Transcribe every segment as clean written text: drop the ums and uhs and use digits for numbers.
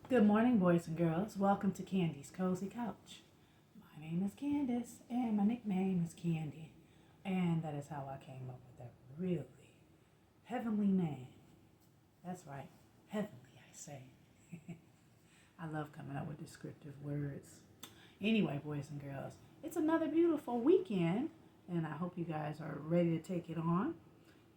Good morning, boys and girls. Welcome to Candy's Cozy Couch. My name is Candace, and my nickname is Candy. And that is how I came up with that really heavenly name. That's right, heavenly, I say. I love coming up with descriptive words. Anyway, boys and girls, it's another beautiful weekend, and I hope you guys are ready to take it on.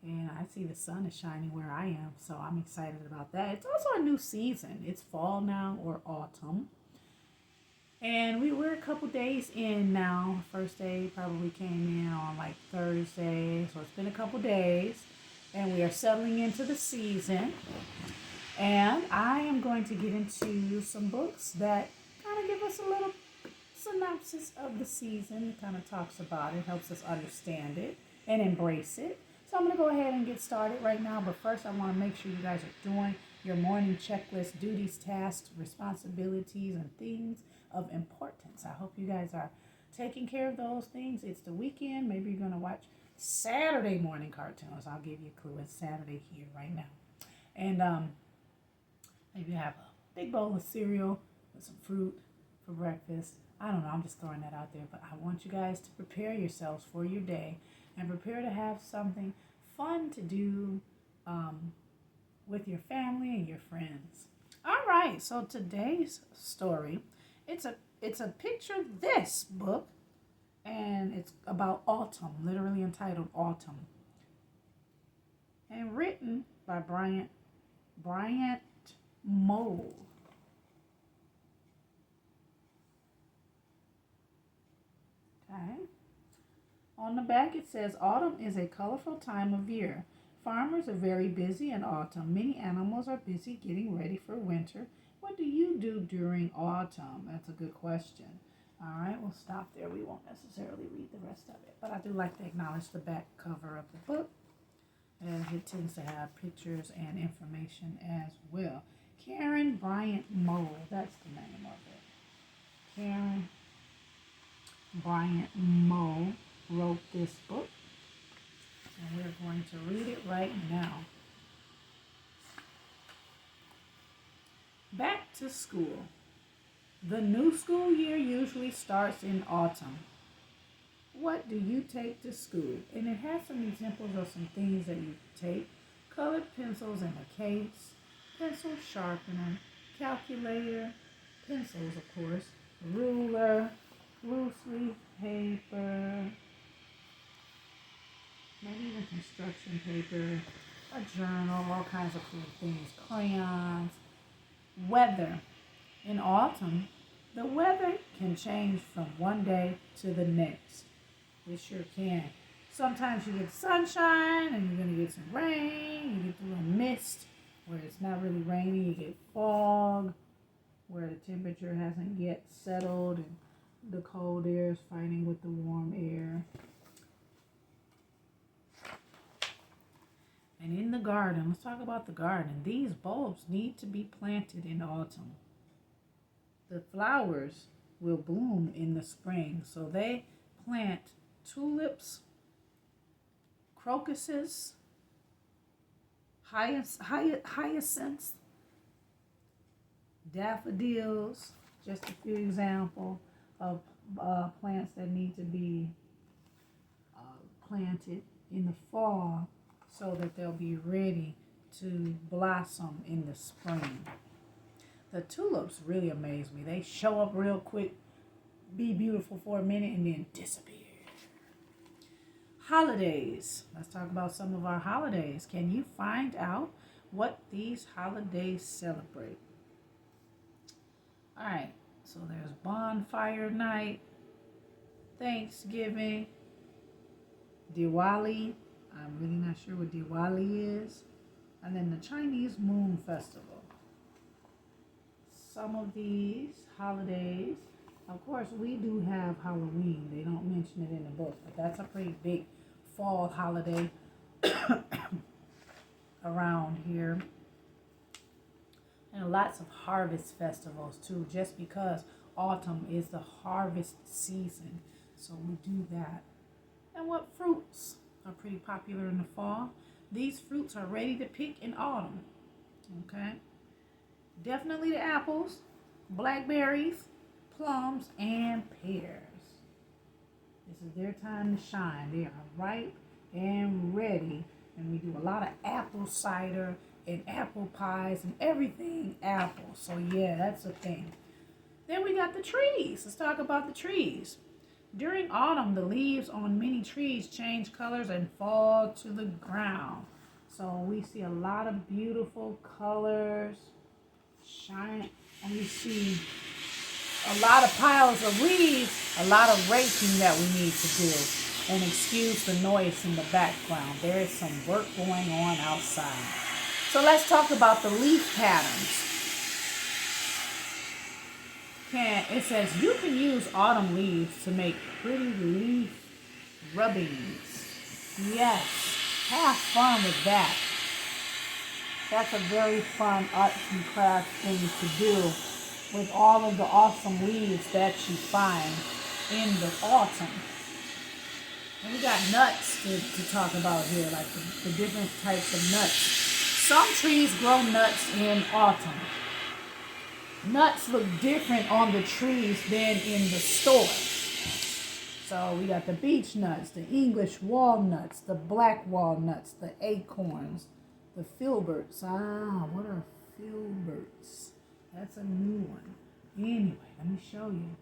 And I see the sun is shining where I am, so I'm excited about that. It's also a new season. It's fall now or autumn. And we're a couple days in now. First day probably came in on like Thursday, so it's been a couple days. And we are settling into the season. And I am going to get into some books that kind of give us a little synopsis of the season. It kind of talks about it, helps us understand it and embrace it. So I'm going to go ahead and get started right now. But first, I want to make sure you guys are doing your morning checklist, duties, tasks, responsibilities, and things of importance. I hope you guys are taking care of those things. It's the weekend. Maybe you're going to watch Saturday morning cartoons. I'll give you a clue. It's Saturday here right now. And maybe you have a big bowl of cereal with some fruit for breakfast. I don't know. I'm just throwing that out there. But I want you guys to prepare yourselves for your day and prepare to have something fun to do with your family and your friends. All right, so today's story, it's a picture this book, and it's about autumn, literally entitled Autumn, and written by Bryant Moll. Okay. On the back it says, autumn is a colorful time of year. Farmers are very busy in autumn. Many animals are busy getting ready for winter. What do you do during autumn? That's a good question. All right, we'll stop there. We won't necessarily read the rest of it. But I do like to acknowledge the back cover of the book, as it tends to have pictures and information as well. Karen Bryant Moll, that's the name of it. Karen Bryant Moll wrote this book, and we're going to read it right now. Back to school. The new school year usually starts in autumn. What do you take to school? And it has some examples of some things that you take. Colored pencils in a case, pencil sharpener, calculator, pencils of course, ruler, loose leaf paper, maybe even construction paper, a journal, all kinds of cool things, crayons. Weather. In autumn, the weather can change from one day to the next. It sure can. Sometimes you get sunshine and you're going to get some rain. You get the little mist where it's not really rainy. You get fog where the temperature hasn't yet settled and the cold air is fighting with the warm air. And in the garden, let's talk about the garden. These bulbs need to be planted in autumn. The flowers will bloom in the spring, so they plant tulips, crocuses, hyacinths, daffodils, just a few examples of plants that need to be planted in the fall so that they'll be ready to blossom in the spring. The tulips really amaze me. They show up real quick, be beautiful for a minute, and then disappear. Holidays. Let's talk about some of our holidays. Can you find out what these holidays celebrate? All right, so there's bonfire night, Thanksgiving, Diwali. I'm really not sure what Diwali is. And then the Chinese Moon Festival. Some of these holidays, of course, we do have Halloween. They don't mention it in the book, but that's a pretty big fall holiday around here. And lots of harvest festivals too, just because autumn is the harvest season. So we do that. And what fruits are pretty popular in the fall? These fruits are ready to pick in autumn. Okay? Definitely the apples, blackberries, plums, and pears. This is their time to shine. They are ripe and ready. And we do a lot of apple cider and apple pies and everything apple. So yeah, that's a thing. Then we got the trees. Let's talk about the trees. During autumn, the leaves on many trees change colors and fall to the ground. So we see a lot of beautiful colors shine, and we see a lot of piles of leaves, a lot of raking that we need to do. And excuse the noise in the background. There is some work going on outside. So let's talk about the leaf patterns. It says you can use autumn leaves to make pretty leaf rubbings. Yes, have fun with that. That's a very fun arts and crafts thing to do with all of the awesome leaves that you find in the autumn. And we got nuts to talk about here, like the different types of nuts. Some trees grow nuts in autumn. Nuts look different on the trees than in the store. So we got the beech nuts, the English walnuts, the black walnuts, the acorns, the filberts. What are filberts? That's a new one. Anyway, let me show you.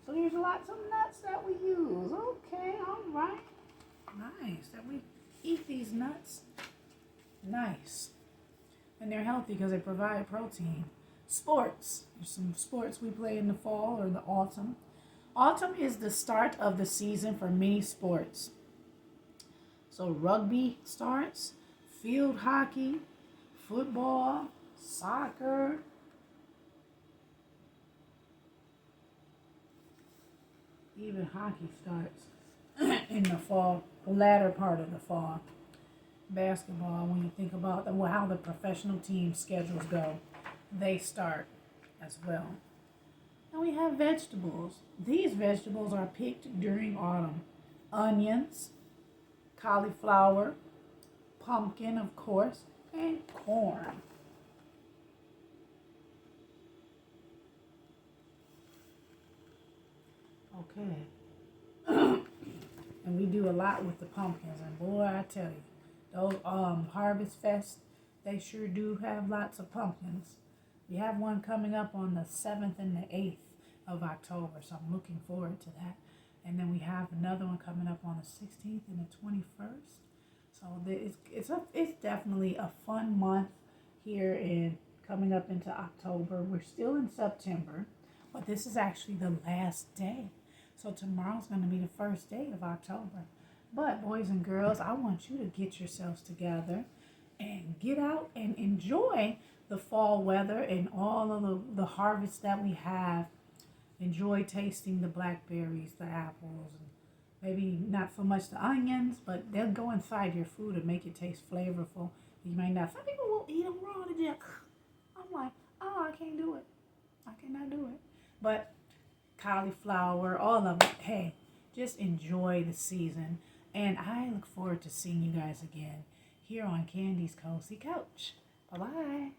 So there's lots of nuts that we use. Okay, all right. Nice that we eat these nuts. Nice. And they're healthy because they provide protein. Sports. There's some sports we play in the fall or the autumn. Autumn is the start of the season for many sports. So rugby starts, field hockey, football, soccer. Even hockey starts in the fall, the latter part of the fall. Basketball, when you think about how the professional team schedules go, they start as well. And we have vegetables. These vegetables are picked during autumn. Onions, cauliflower, pumpkin, of course, and corn. Okay. And we do a lot with the pumpkins. And boy, I tell you, those Harvest Fest, they sure do have lots of pumpkins. We have one coming up on the 7th and the 8th of October, so I'm looking forward to that. And then we have another one coming up on the 16th and the 21st. So it's definitely a fun month here in coming up into October. We're still in September, but this is actually the last day. So tomorrow's going to be the first day of October. But boys and girls, I want you to get yourselves together and get out and enjoy the fall weather and all of the harvest that we have. Enjoy tasting the blackberries, the apples, and maybe not so much the onions, but they'll go inside your food and make it taste flavorful. You might not. Some people will eat them raw to death. I'm like, oh, I can't do it. I cannot do it. But cauliflower, all of it. Hey, just enjoy the season. And I look forward to seeing you guys again here on Candy's Cozy Couch. Bye-bye.